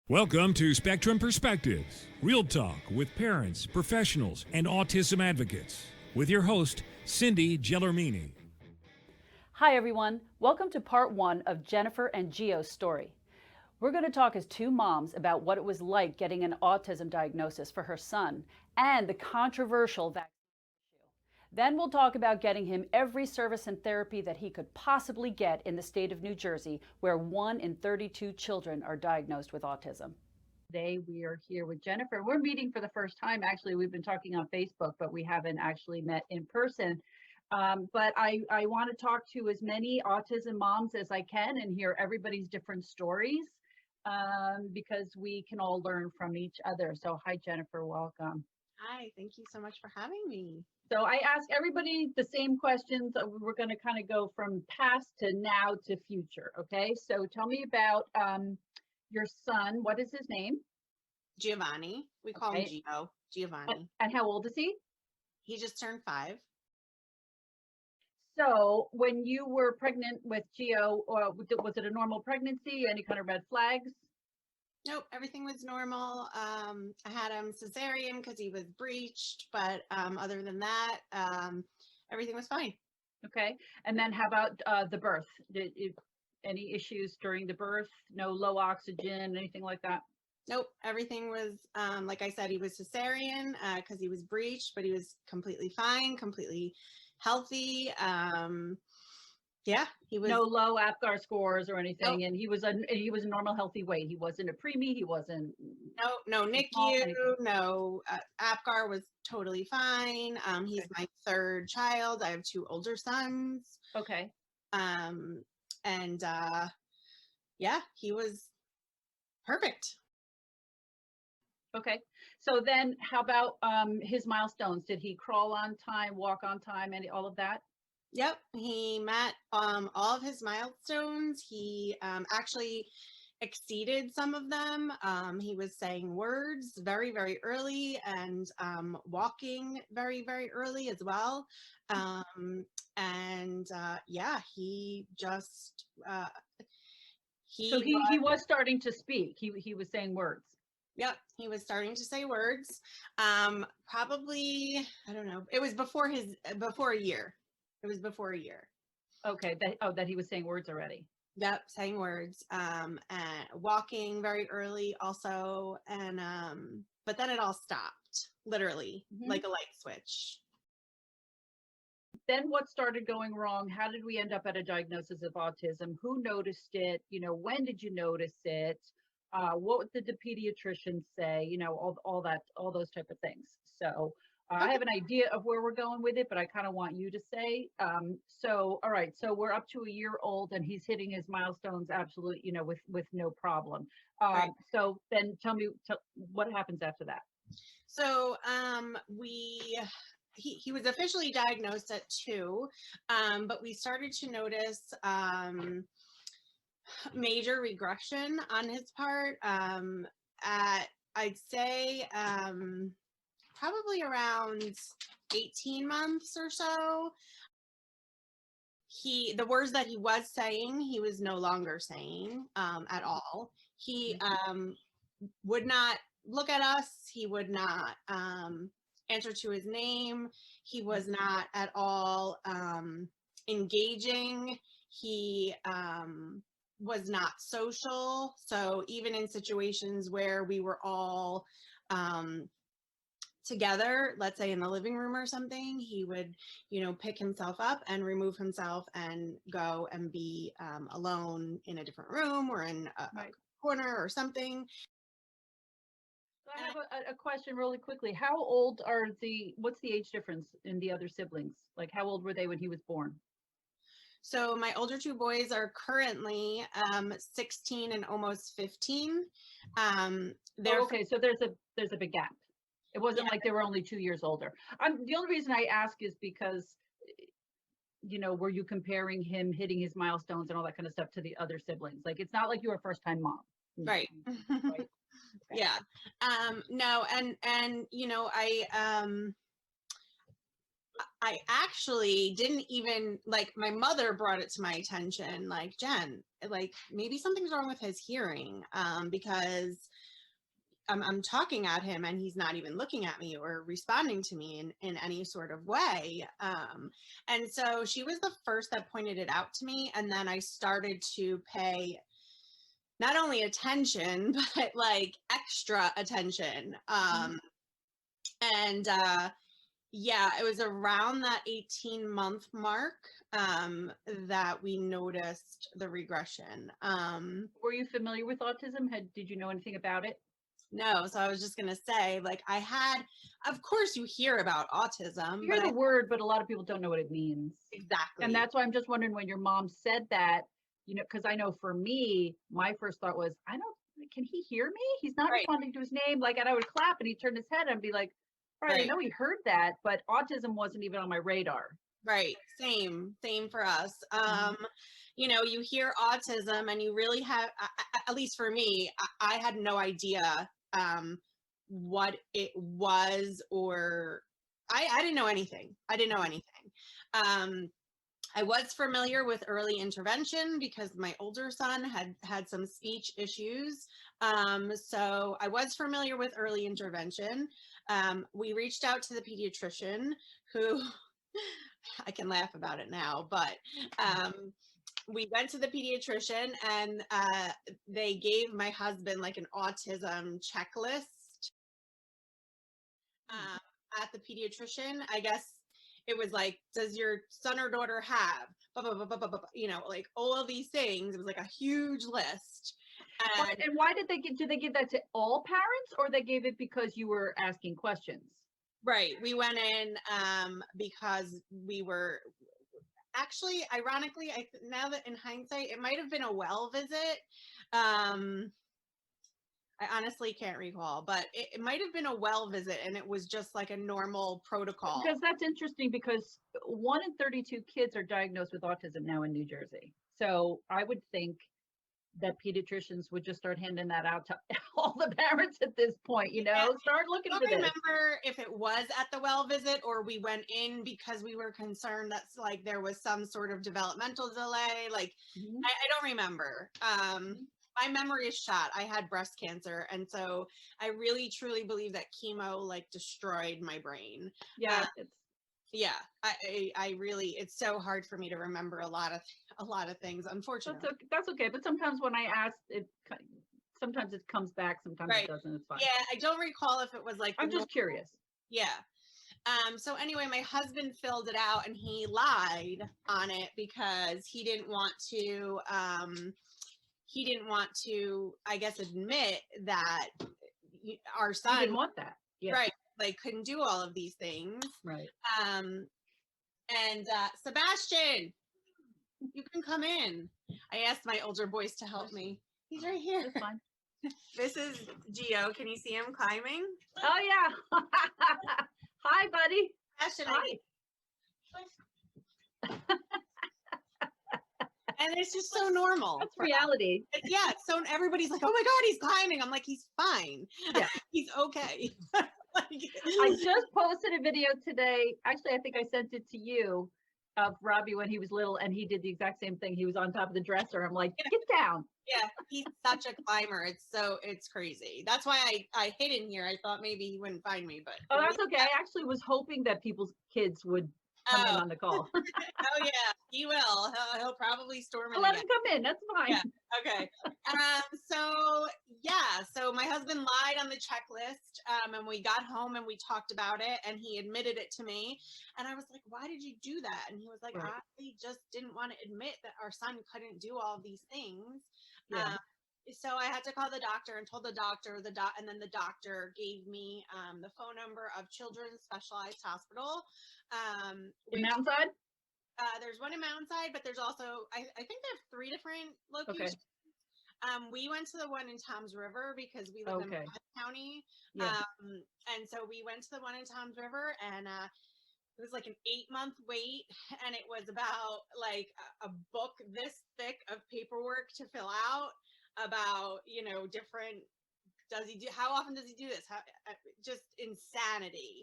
Welcome to Spectrum Perspectives, real talk with parents, professionals, and autism advocates, with your host, Cindy Gellermini. Hi everyone, welcome to part one of Jennifer and Gio's story. We're going to talk as two moms about what it was like getting an autism diagnosis for her son and the controversial vaccine issue. Then we'll talk about getting him every service and therapy that he could possibly get in the state of New Jersey, where 1 in 32 children are diagnosed with autism. Today we are here with Jennifer. We're meeting for the first time. Actually, we've been talking on Facebook, but we haven't actually met in person. But I want to talk to as many autism moms as I can and hear everybody's different stories because we can all learn from each other. So hi, Jennifer, welcome. Hi, thank you so much for having me. So I ask everybody the same questions. We're going to kind of go from past to now to future. Okay, so tell me about your son. What is his name? Giovanni. We call him Gio. Giovanni. And how old is he? He just turned 5. So when you were pregnant with Gio, was it a normal pregnancy? Any kind of red flags? Nope, everything was normal. I had him cesarean because he was breached, but other than that, everything was fine. Okay, and then how about the birth? Any issues during the birth? No low oxygen, anything like that? Nope, everything was, like I said, he was cesarean because he was breached, but he was completely fine, completely healthy. Yeah, he was no low APGAR scores or anything, nope. And he was a normal healthy weight. He wasn't a preemie. He wasn't no NICU, no APGAR was totally fine. He's my third child. I have 2 older sons. Okay. And yeah, he was perfect. Okay. So then how about his milestones? Did he crawl on time, walk on time, all of that? Yep, he met all of his milestones. He actually exceeded some of them. He was saying words very, very early and walking very, very early as well. Yeah, he just he was starting to speak. He was saying words. Yep, he was starting to say words. Probably, I don't know. It was before a year. It was before a year. Okay, that he was saying words already. Yep, saying words. And walking very early also. And but then it all stopped, literally, like a light switch. Then what started going wrong? How did we end up at a diagnosis of autism? Who noticed it? When did you notice it? What did the pediatrician say? All those type of things. So I have an idea of where we're going with it, but I kind of want you to say. So, all right. So we're up to a year old and he's hitting his milestones absolutely, with no problem. Right. So then tell me what happens after that. So he was officially diagnosed at 2, but we started to notice major regression on his part at, I'd say, probably around 18 months or so. The words that he was saying, he was no longer saying at all. He would not look at us. He would not answer to his name. He was not at all engaging. He was not social. So even in situations where we were all together, let's say in the living room or something, he would, pick himself up and remove himself and go and be alone in a different room or in a corner or something. I have a question really quickly. How old what's the age difference in the other siblings? Like how old were they when he was born? So my older 2 boys are currently 16 and almost 15. Okay, so there's a big gap. It wasn't like they were only 2 years older. The only reason I ask is because, were you comparing him hitting his milestones and all that kind of stuff to the other siblings? Like, it's not like you were a first-time mom. Right. Right. Okay. Yeah. No, and I actually didn't even, like, my mother brought it to my attention, like, Jen, like maybe something's wrong with his hearing, because I'm talking at him and he's not even looking at me or responding to me in any sort of way. And so she was the first that pointed it out to me. And then I started to pay not only attention, but like extra attention. And yeah, it was around that 18-month mark that we noticed the regression. Were you familiar with autism? Did you know anything about it? No, so I was just gonna say, like, of course, you hear about autism, You hear the word, but a lot of people don't know what it means. Exactly. And that's why I'm just wondering, when your mom said that, you know, because I know for me, my first thought was, can he hear me? He's not responding to his name. Like, and I would clap and he'd turn his head and be like, right, I know he heard that, but autism wasn't even on my radar. Right. Same for us. You know, you hear autism and you really have, at least for me, I had no idea what it was, or I didn't know anything. I was familiar with early intervention because my older son had some speech issues. So I was familiar with early intervention. We reached out to the pediatrician, who I can laugh about it now, but we went to the pediatrician and they gave my husband like an autism checklist at the pediatrician. I guess it was like, does your son or daughter have, blah, blah, blah, blah, blah, blah, you know, like all of these things. It was like a huge list. And why did they give that to all parents, or they gave it because you were asking questions? Right. We went in because we were actually, ironically, now that in hindsight, it might have been a well visit. I honestly can't recall, but it might have been a well visit, and it was just like a normal protocol. Because that's interesting, because 1 in 32 kids are diagnosed with autism now in New Jersey. So I would think that pediatricians would just start handing that out to all the parents at this point, you know, start looking for this. I don't remember if it was at the well visit or we went in because we were concerned that like there was some sort of developmental delay. Like, I don't remember. My memory is shot. I had breast cancer. And so I really, truly believe that chemo like destroyed my brain. Yeah. I really, it's so hard for me to remember a lot of things, unfortunately. That's okay. But sometimes when I ask, sometimes it comes back, sometimes it doesn't. It's fine. Yeah, I don't recall if it was like, I'm just curious. Yeah. So anyway, my husband filled it out and he lied on it because he didn't want to, I guess, admit that our son He didn't want that. Yeah. Right. Like, couldn't do all of these things. Right. And Sebastian, you can come in. I asked my older boys to help me. He's right here. That's fine. This is Gio. Can you see him climbing? Oh yeah. Hi, buddy. Sebastian, hi. And it's just so normal. That's reality. Yeah. So everybody's like, oh my God, he's climbing. I'm like, he's fine. Yeah. He's okay. I just posted a video today. Actually, I think I sent it to you of Robbie when he was little, and he did the exact same thing. He was on top of the dresser. I'm like, get down. Yeah, he's such a climber. It's crazy. That's why I hid in here. I thought maybe he wouldn't find me, but oh, that's okay. I actually was hoping that people's kids would come in on the call. Oh yeah, he will. He'll probably storm in. Let him come in. That's fine. Yeah. Okay. So my husband lied on the checklist, and we got home and we talked about it, and he admitted it to me, and I was like, "Why did you do that?" And he was like, Right. "I just didn't want to admit that our son couldn't do all these things." Yeah. So I had to call the doctor and told the doctor, and then the doctor gave me the phone number of Children's Specialized Hospital. In Mountainside? There's one in Mountainside, but there's also, I think they have 3 different locations. Okay. We went to the one in Toms River because we live in Bath County. Yeah. And so we went to the one in Toms River, and it was like an 8-month wait, and it was about like a book this thick of paperwork to fill out about, you know, different, how often does he do this? Just insanity.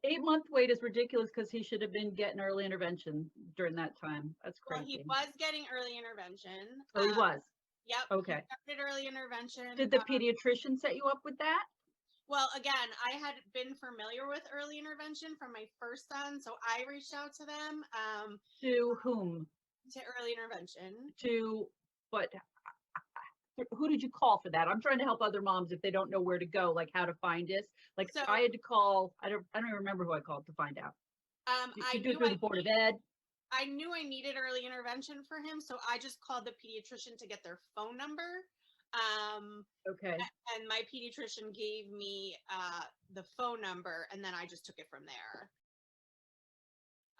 8-month wait is ridiculous because he should have been getting early intervention during that time. That's crazy. Well, he was getting early intervention. Oh, he was? Yep. He Okay. started early intervention. Did the pediatrician set you up with that? Well, again, I had been familiar with early intervention from my first son, so I reached out to them. To whom? To early intervention. To what? Who did you call for that? I'm trying to help other moms if they don't know where to go, like how to find this. Like So, I had to call. I don't even remember who I called to find out. I You do it knew through the Board of Ed. I knew I needed early intervention for him, so I just called the pediatrician to get their phone number. Okay. And my pediatrician gave me the phone number, and then I just took it from there.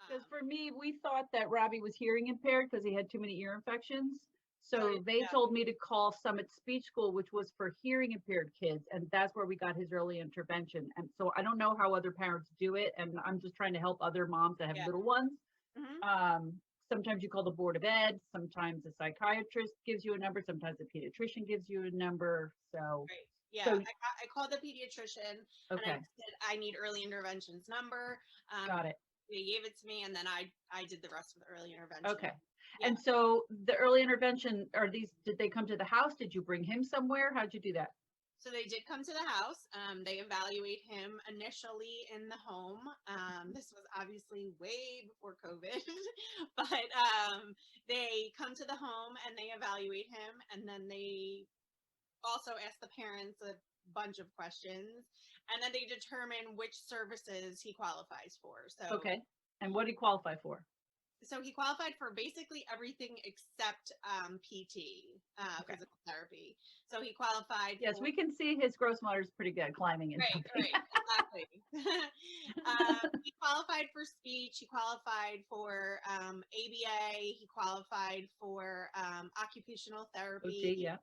Because for me, we thought that Robbie was hearing impaired because he had too many ear infections. So they told me to call Summit Speech School, which was for hearing impaired kids, and that's where we got his early intervention. And so I don't know how other parents do it, and I'm just trying to help other moms that have little ones. Sometimes you call the Board of Ed, sometimes a psychiatrist gives you a number, sometimes a pediatrician gives you a number. So right. Yeah, so, I called the pediatrician and I said I need early intervention's number. Got it. They gave it to me, and then I did the rest with early intervention. Okay. Yeah. And so the early intervention, did they come to the house? Did you bring him somewhere? How'd you do that? So they did come to the house. They evaluate him initially in the home. This was obviously way before COVID, but they come to the home and they evaluate him, and then they also ask the parents a bunch of questions, and then they determine which services he qualifies for. So okay. And what did he qualify for? So he qualified for basically everything except PT, physical therapy. So he qualified. Yes, we can see his gross motor is pretty good climbing and jumping. Right, exactly. He qualified for speech. He qualified for ABA. He qualified for occupational therapy. OT, yeah.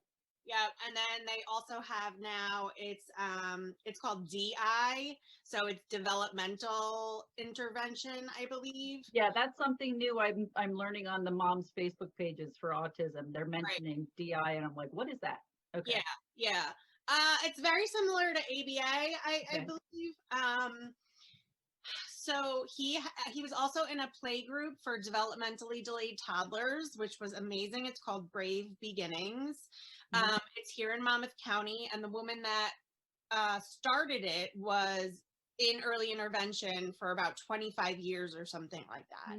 Yeah, and then they also have now it's called DI, so it's developmental intervention, I believe. Yeah, that's something new I'm learning on the mom's Facebook pages for autism. They're mentioning DI, and I'm like, what is that? Okay. Yeah. It's very similar to ABA, I believe. So he was also in a play group for developmentally delayed toddlers, which was amazing. It's called Brave Beginnings. It's here in Monmouth County, and the woman that started it was in early intervention for about 25 years or something like that.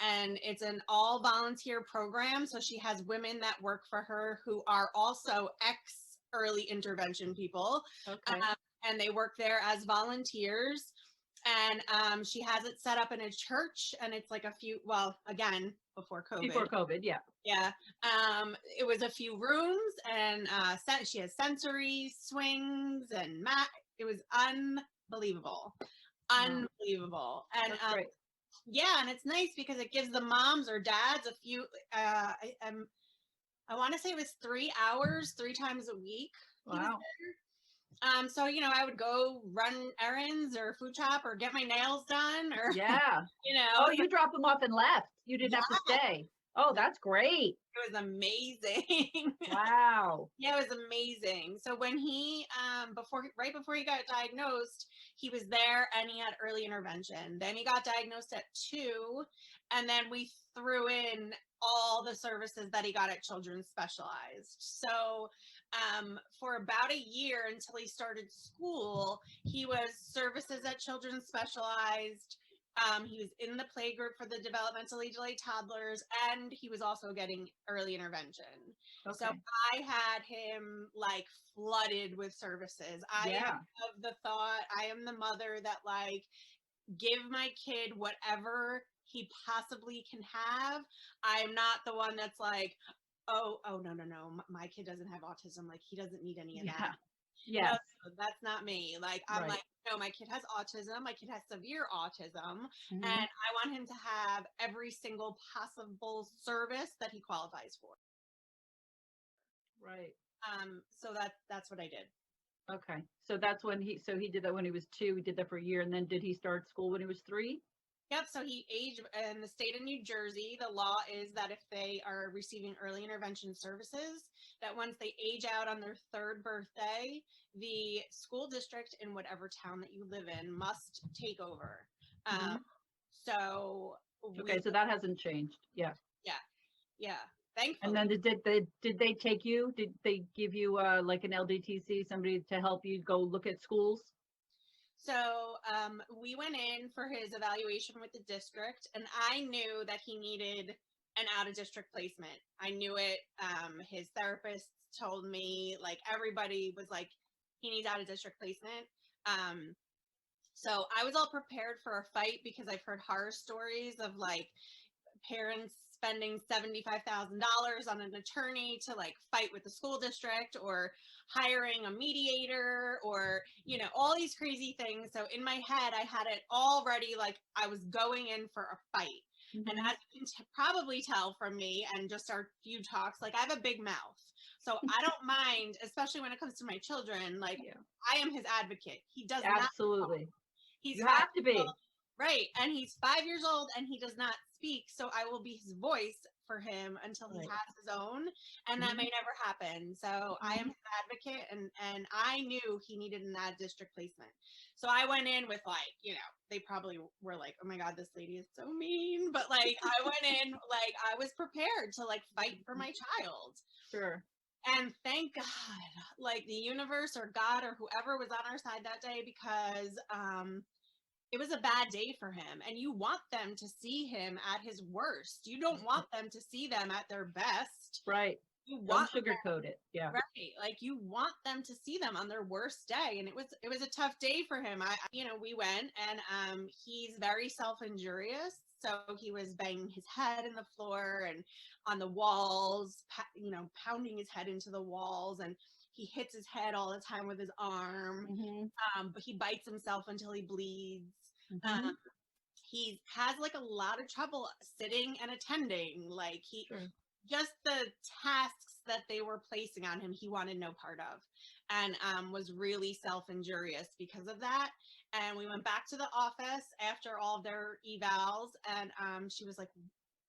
And it's an all volunteer program. So she has women that work for her who are also ex early intervention people. Okay. And they work there as volunteers. And she has it set up in a church, and it's like again, before COVID. Before COVID, yeah. Yeah. It was a few rooms, and she has sensory swings and mat. It was unbelievable. Unbelievable. And that's great. Yeah, and it's nice because it gives the moms or dads a few I want to say it was 3 hours, 3 times a week. Wow. So, I would go run errands or food shop or get my nails done or, Oh, you dropped them off and left. You didn't have to stay. Oh, that's great. It was amazing. Wow. Yeah, it was amazing. So when he, right before he got diagnosed, he was there and he had early intervention. Then he got diagnosed at 2, and then we threw in all the services that he got at Children's Specialized. So for about a year until he started school, he was services at Children's Specialized. He was in the play group for the developmentally delayed toddlers, and he was also getting early intervention. Okay. So I had him like flooded with services. I am of the thought, I am the mother that give my kid whatever he possibly can have. I'm not the one that's like, oh, no, my kid doesn't have autism. Like, he doesn't need any of that. Yeah. No, that's not me. I'm like, no, my kid has autism. My kid has severe autism. And I want him to have every single possible service that he qualifies for. Right. So that's what I did. Okay. So that's when he did that when he was 2. He did that for a year. And then did he start school when he was 3? Yep. So he aged in the state of New Jersey. The law is that if they are receiving early intervention services, that once they age out on their 3rd birthday, the school district in whatever town that you live in must take over. So that hasn't changed. Yeah. Yeah. thankfully. And then did they take you? Did they give you like an LDTC, somebody to help you go look at schools? So we went in for his evaluation with the district, and I knew that he needed an out-of-district placement. I knew it. His therapist told me, like, everybody was like, he needs out-of-district placement. So I was all prepared for a fight because I've heard horror stories of like parents spending $75,000 on an attorney to like fight with the school district, or hiring a mediator, or, you know, all these crazy things. So in my head, I had it already, like I was going in for a fight. Mm-hmm. And as you can probably tell from me and just our few talks, like I have a big mouth. So I don't mind, especially when it comes to my children, like I am his advocate. He does Absolutely. not. He's You have to be. Right. And he's 5 years old and he does not speak. So I will be his voice for him until he has his own. And that may never happen. So I am his advocate, and I knew he needed an ad district placement. So I went in with like, you know, they probably were like, oh my God, this lady is so mean. But like I went in like I was prepared to like fight for my child. Sure. And thank God, like the universe or God or whoever was on our side that day, because it was a bad day for him. And you want them to see him at his worst. You don't want them to see them at their best. Right. You Don't want sugarcoat it. Yeah. Right. Like you want them to see them on their worst day. And it was a tough day for him. You know, we went, and he's very self-injurious. So he was banging his head in the floor and on the walls, you know, pounding his head into the walls, and he hits his head all the time with his arm. But he bites himself until he bleeds. He has like a lot of trouble sitting and attending. Like just the tasks that they were placing on him, he wanted no part of, and was really self-injurious because of that. And we went back to the office after all of their evals, and she was like,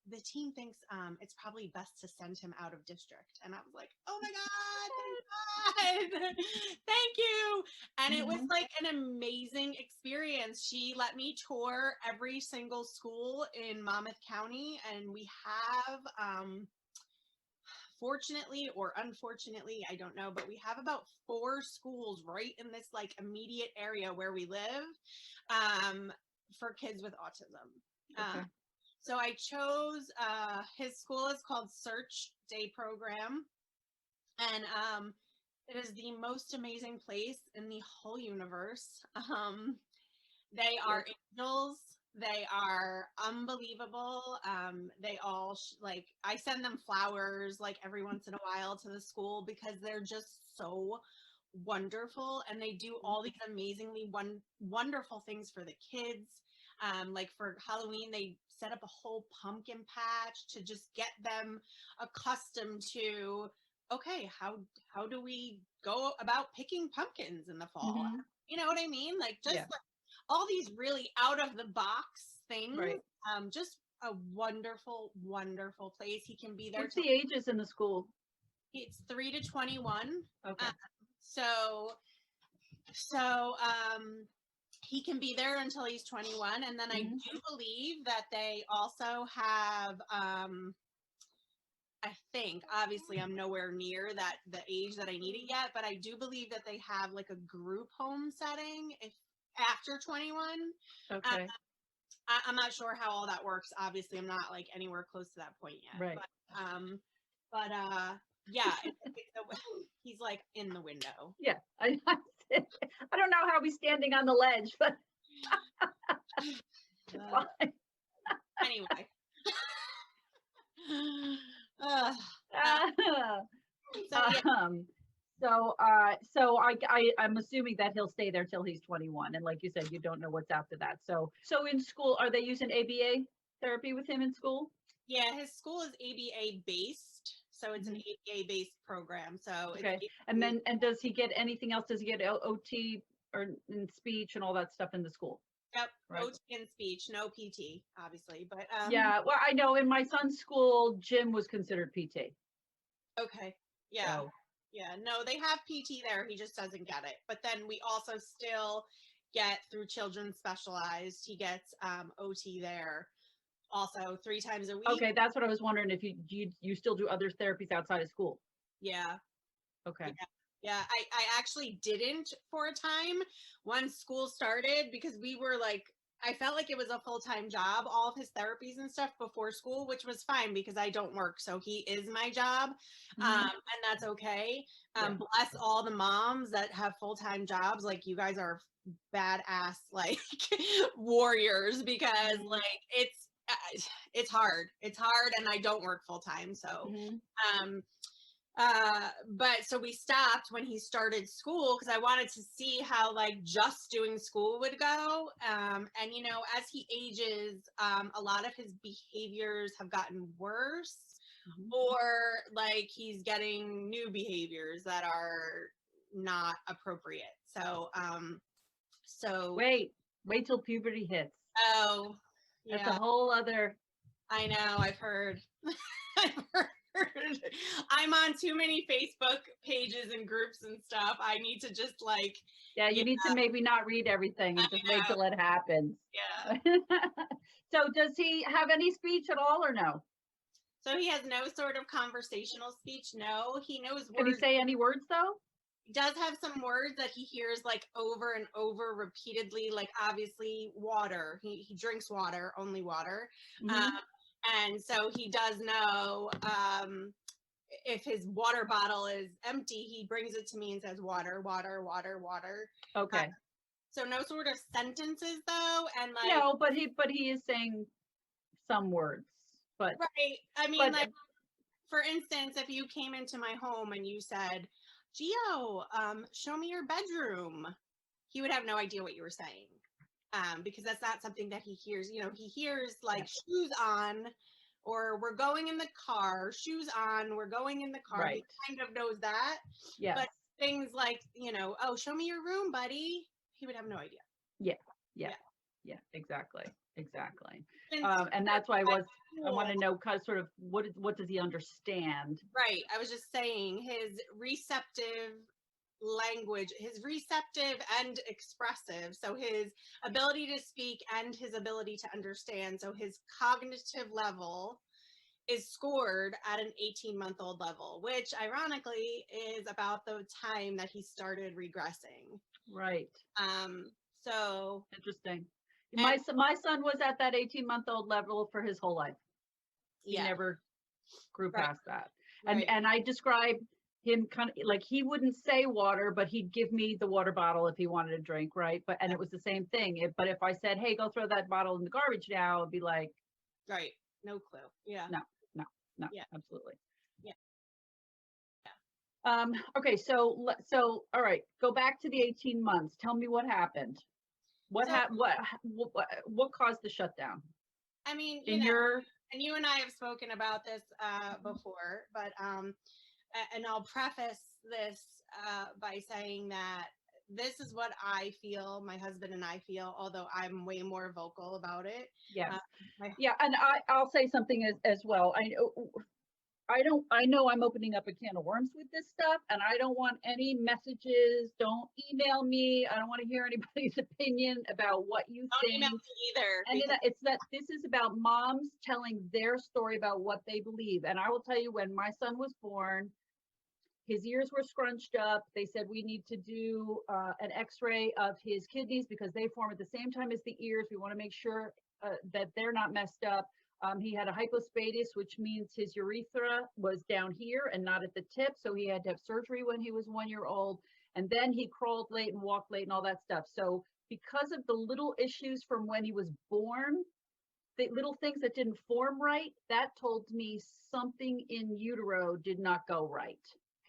the team thinks it's probably best to send him out of district. And I was like, oh my God, thank God. Thank you. And it was like an amazing experience. She let me tour every single school in Monmouth County, and we have fortunately or unfortunately, I don't know, but we have about 4 schools right in this like immediate area where we live for kids with autism. So I chose his school is called Search Day Program, and it is the most amazing place in the whole universe. They are angels. They are unbelievable. They all like I send them flowers like every once in a while to the school because they're just so wonderful, and they do all these amazingly wonderful things for the kids. Like for Halloween, they set up a whole pumpkin patch to just get them accustomed to, okay, how do we go about picking pumpkins in the fall? You know what I mean? Like just like all these really out of the box things. Just a wonderful, wonderful place. He can be there. What's the ages in the school? It's 3 to 21. Okay. So he can be there until he's 21. And then I do believe that they also have, I think, obviously I'm nowhere near the age that I need it yet, but I do believe that they have like a group home setting if after 21. Okay. I'm not sure how all that works. Obviously, I'm not like anywhere close to that point yet. Right. But yeah, he's like in the window. Yeah. I don't know how he's standing on the ledge, but anyway. So I'm assuming that he'll stay there till he's 21, and like you said, you don't know what's after that. So in school, are they using ABA therapy with him in school? Yeah, his school is ABA based, so it's an ABA based program. So okay, and does he get anything else? Does he get OT or in speech and all that stuff in the school? Yep, right. OT and speech, no PT, obviously, but yeah. Well, I know in my son's school, gym was considered PT. Okay. Yeah. So. Yeah. No, they have PT there. He just doesn't get it. But then we also still get through Children's Specialized. He gets OT there also 3 times a week. Okay, that's what I was wondering, if you still do other therapies outside of school. Yeah. Okay. Yeah. I actually didn't for a time once school started, because we were like, I felt like it was a full-time job, all of his therapies and stuff before school, which was fine because I don't work. So he is my job. Mhm. And that's okay. Yeah. Bless all the moms that have full-time jobs. Like, you guys are badass, like warriors, because Mhm. like it's hard. It's hard, and I don't work full-time. So, Mhm. um, but so we stopped when he started school, because I wanted to see how like just doing school would go. And as he ages, a lot of his behaviors have gotten worse, Mhm. or like he's getting new behaviors that are not appropriate. So Wait till puberty hits. oh That's a yeah, whole other. I know, I've heard. I've heard. I'm on too many Facebook pages and groups and stuff. I need to just like, Yeah, yeah, you need to maybe not read everything I and just wait know. till it happens. Yeah. So does he have any speech at all or no? So he has no sort of conversational speech. No, he knows Can he words. say any words though? He does have some words that he hears like over and over repeatedly, like obviously water. He drinks water, only water. Um, Mhm. and so he does know, if his water bottle is empty, he brings it to me and says water, water, water, water. Uh, Okay. so no sort of sentences though, and like, No, but he is saying some words. But right. I mean, but like, for instance, if you came into my home and you said, Gio, show me your bedroom, he would have no idea what you were saying. Because that's not something that he hears. He hears like yeah, shoes on, or we're going in the car, shoes on, we're going in the car. He right. kind of knows that. Yes. But things like, oh, show me your room, buddy, he would have no idea. Yeah. Yeah. Yeah. Yeah. Exactly. Exactly. Since And that's why I want school, to know kind of sort of what does he understand? right. I was just saying his receptive language, his receptive and expressive. So his ability to speak and his ability to understand. So his cognitive level is scored at an 18-month-old level, which ironically is about the time that he started regressing. Right. Um, so, Interesting. and My son was at that 18-month-old level for his whole life. He yeah, never grew right, past that. right. And I describe him kind of like he wouldn't say water, but he'd give me the water bottle if he wanted a drink, right? And it was the same thing. But if I said, "Hey, go throw that bottle in the garbage now," it'd be like, Right. No clue. Yeah. "No, no, no, Yeah. absolutely." Yeah. Okay, all right, go back to the 18 months. Tell me what happened. What So, happened? What caused the shutdown I mean, in your? and you and I have spoken about this before, but and I'll preface this by saying that this is what I feel, my husband and I feel, although I'm way more vocal about it. Yes. Uh, my, Yeah, and I'll say something as well. I know I'm opening up a can of worms with this stuff, and I don't want any messages. Don't email me. I don't want to hear anybody's opinion about what you don't email think. me either. And Because, it's that this is about moms telling their story about what they believe. And I will tell you, when my son was born, his ears were scrunched up. They said we need to do an X-ray of his kidneys because they form at the same time as the ears. We want to make sure that they're not messed up. He had a hypospadias, which means his urethra was down here and not at the tip. So he had to have surgery when he was 1 year old. And then he crawled late and walked late and all that stuff. So because of the little issues from when he was born, the little things that didn't form right, that told me something in utero did not go right.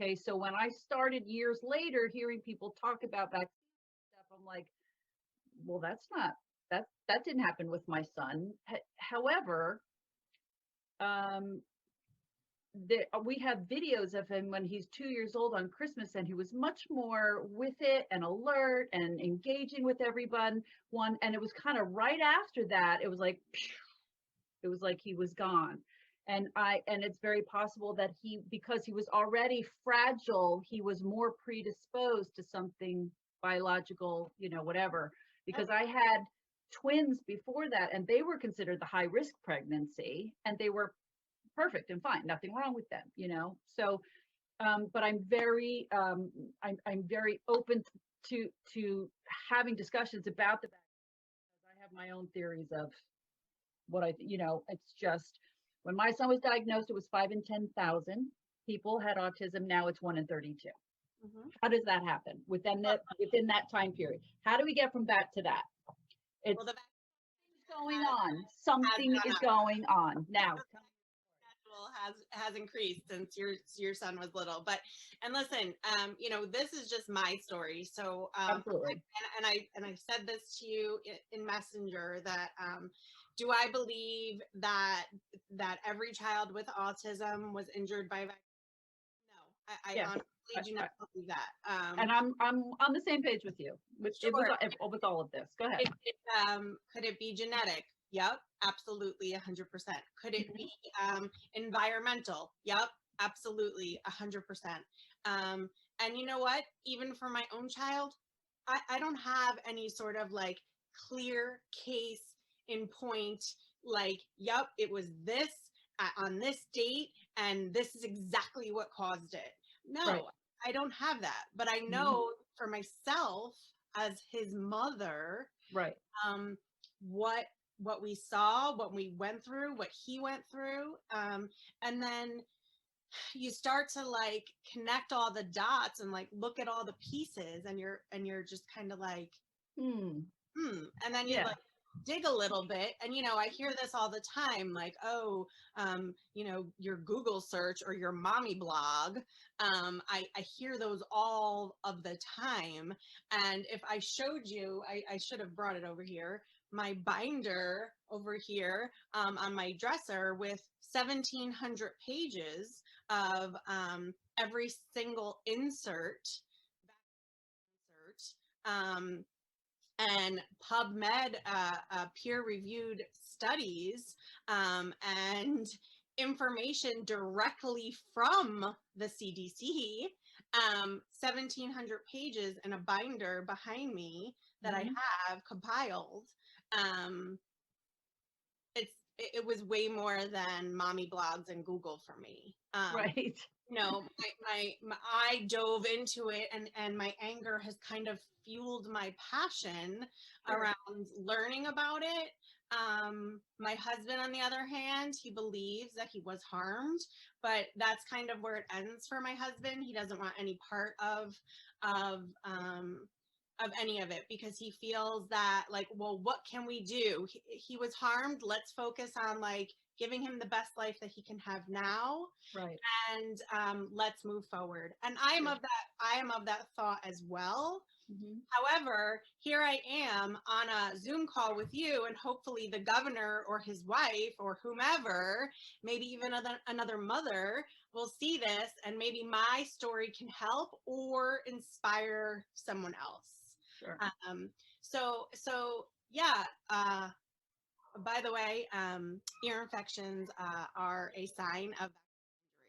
Okay, so when I started years later hearing people talk about that stuff, I'm like, well, that didn't happen with my son. However, um, we have videos of him when he's 2 years old on Christmas, and he was much more with it and alert and engaging with everyone. And it was kind of right after that, it was like he was gone. And it's very possible that because he was already fragile, he was more predisposed to something biological, whatever. Because I had twins before that, and they were considered the high risk pregnancy, and they were perfect and fine, nothing wrong with them, you know. So, but I'm very open to having discussions about the vaccine, because I have my own theories of what you know, it's just when my son was diagnosed, it was 5 in 10,000 people had autism. Now it's 1 in 32. Mhm. How does that happen within that time period? How do we get from that to that? It's Well, the going has on. Something gone is up. going on now. Schedule has increased since your son was little. But and listen, you know, this is just my story. So Absolutely. and I said this to you in Messenger that do I believe that every child with autism was injured by vaccine? No, I Yes. honestly do not believe that. And I'm on the same page with you with Sure. with all of this. Go ahead. Could it be genetic? Yep, absolutely, 100%. Could it be environmental? Yep, absolutely, 100%. And you know what? Even for my own child, I don't have any sort of like clear case in point, like, yep, it was this on this date, and this is exactly what caused it. No, Right. I don't have that. But I know for myself as his mother, Right. what we saw, what we went through, what he went through, and then you start to like connect all the dots and like look at all the pieces, and you're just kind of like, and then you Yeah. like dig a little bit, and you know, I hear this all the time, like, oh, you know, your Google search or your mommy blog, I hear those all of the time. And if I showed you, I should have brought it over here, my binder over here, on my dresser with 1,700 pages of every single insert, and PubMed peer-reviewed studies, and information directly from the CDC, 1,700 pages in a binder behind me that I have compiled. Um, it was way more than mommy blogs and Google for me. Right. You know, I dove into it, and my anger has kind of fueled my passion around learning about it. My husband, on the other hand, he believes that he was harmed, but that's kind of where it ends for my husband. He doesn't want any part of any of it, because he feels that, like, well, what can we do? He was harmed. Let's focus on like giving him the best life that he can have now, Right. and let's move forward. And I am of that thought as well. However, here I am on a Zoom call with you, and hopefully the governor or his wife or whomever, maybe even another mother, will see this, and maybe my story can help or inspire someone else. Sure. So yeah. By the way, ear infections are a sign of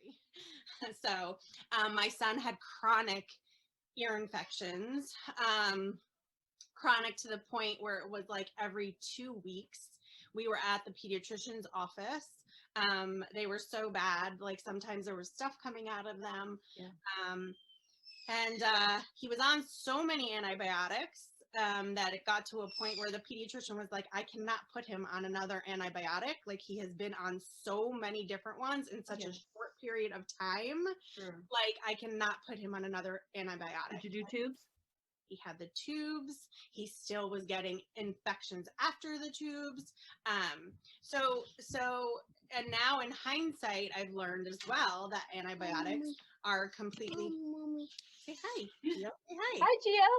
injury. So my son had chronic ear infections, chronic to the point where it was like every 2 weeks we were at the pediatrician's office. They were so bad, like sometimes there was stuff coming out of them. And he was on so many antibiotics that it got to a point where the pediatrician was like, I cannot put him on another antibiotic. Like, he has been on so many different ones in such a short period of time. Like, I cannot put him on another antibiotic. Did you do tubes? He had the tubes. He still was getting infections after the tubes. And now in hindsight, I've learned as well that antibiotics are completely. Say hi. Gio. Say hi. Hi, Gio.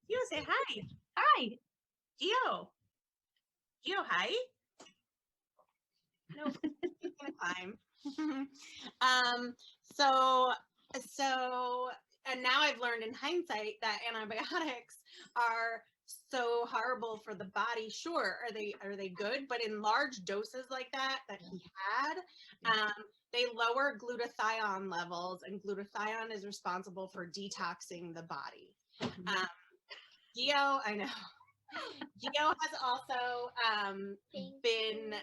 Gio, say hi. Hi. Gio. Gio, hi. No, he's gonna climb. So, and now I've learned in hindsight that antibiotics are so horrible for the body. Sure, are they good? But in large doses like that he had, they lower glutathione levels, and glutathione is responsible for detoxing the body. Gio, I know. Gio has also been,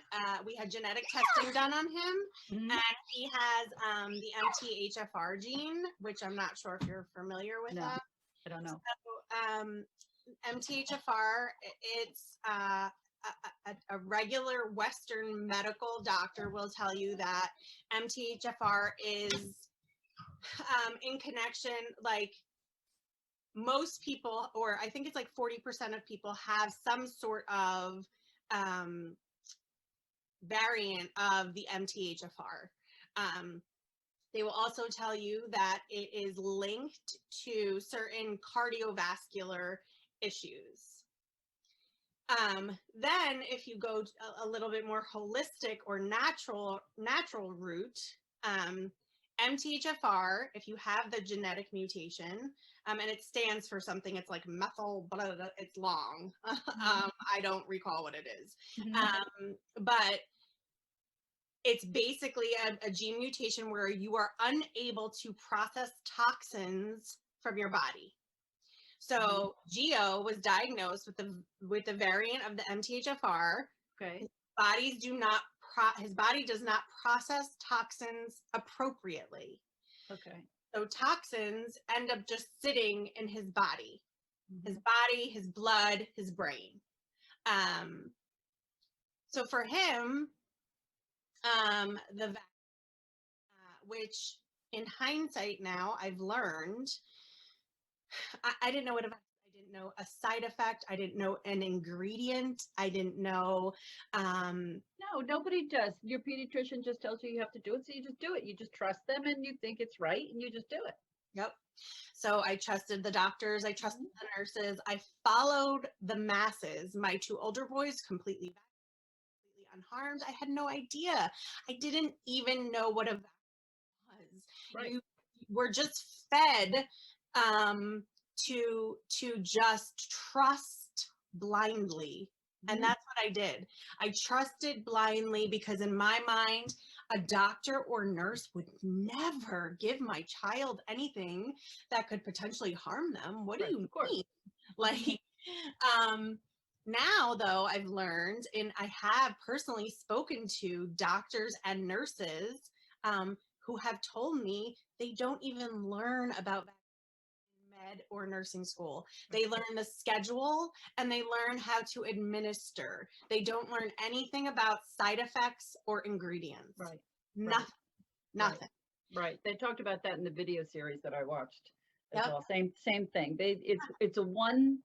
we had genetic testing done on him, Mhm. and he has the MTHFR gene, which I'm not sure if you're familiar with No, that. I don't know. So, MTHFR, it's a regular Western medical doctor will tell you that MTHFR is in connection, like most people, or I think it's like 40% of people have some sort of variant of the MTHFR. They will also tell you that it is linked to certain cardiovascular issues. Then if you go a little bit more holistic or natural route, MTHFR, if you have the genetic mutation, and it stands for something, it's like methyl, blah, blah, blah, it's long. I don't recall what it is. But it's basically a gene mutation where you are unable to process toxins from your body. So Gio was diagnosed with the variant of the MTHFR. Okay. His body does not process toxins appropriately. Okay. So toxins end up just sitting in his body, his blood, his brain. So for him, which in hindsight now I've learned, I didn't know what I didn't know a side effect. I didn't know an ingredient. I didn't know. No, nobody does. Your pediatrician just tells you have to do it, so you just do it. You just trust them, and you think it's right, and you just do it. Yep. So I trusted the doctors. I trusted the nurses. I followed the masses. My two older boys completely unharmed. I had no idea. I didn't even know what a vaccine was. Right. You were just fed to just trust blindly. And that's what I did. I trusted blindly because in my mind, a doctor or nurse would never give my child anything that could potentially harm them. What do you mean? Like, now though, I've learned, and I have personally spoken to doctors and nurses who have told me they don't even learn about med or nursing school. They learn the schedule and they learn how to administer. They don't learn anything about side effects or ingredients. Right. Nothing. Nothing. Right. They talked about that in the video series that I watched as Yep. well. Same thing. It's a one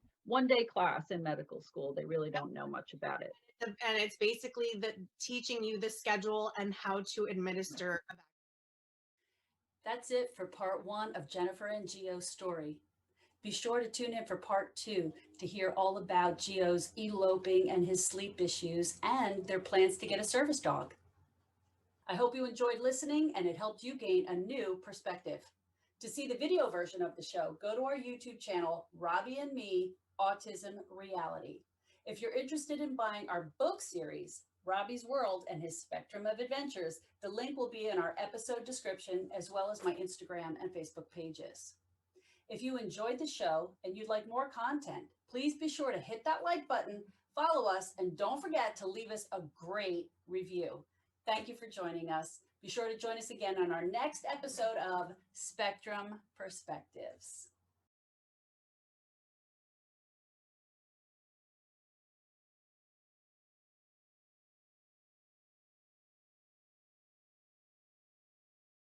day class in medical school. They really don't know much about it. And it's basically teaching you the schedule and how to administer a vaccine. That's it for part 1 of Jennifer and Gio's story. Be sure to tune in for part 2 to hear all about Gio's eloping and his sleep issues and their plans to get a service dog. I hope you enjoyed listening and it helped you gain a new perspective. To see the video version of the show, go to our YouTube channel, Robbie and Me, Autism Reality. If you're interested in buying our book series, Robbie's World and His Spectrum of Adventures, the link will be in our episode description as well as my Instagram and Facebook pages. If you enjoyed the show and you'd like more content, please be sure to hit that like button, follow us, and don't forget to leave us a great review. Thank you for joining us. Be sure to join us again on our next episode of Spectrum Perspectives.